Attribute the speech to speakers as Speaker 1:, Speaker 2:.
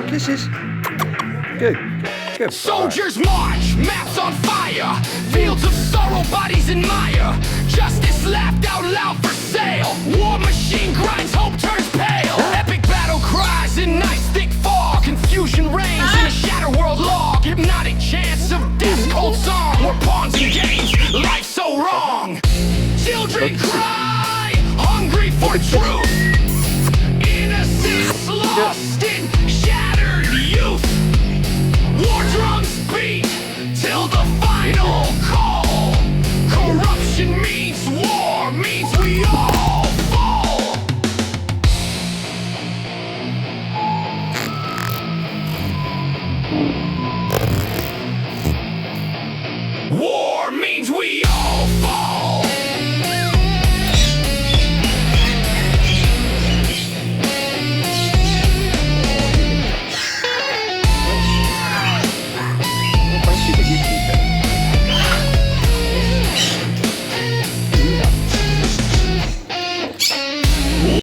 Speaker 1: more kisses. Good. Good.
Speaker 2: Soldiers march, maps on fire, fields of sorrow, bodies in mire. Justice laughed out loud for sale. War machine grinds, hope turns pale. Epic battle cries in night's thick fog. Confusion reigns in a shatter world log. Hypnotic chants of death's cold song. We're pawns and games, life's so wrong. Children cry, hungry for truth. Innocence lost in shattered youth. War drums beat till the final call. Corruption means war, means we all fall. War means we all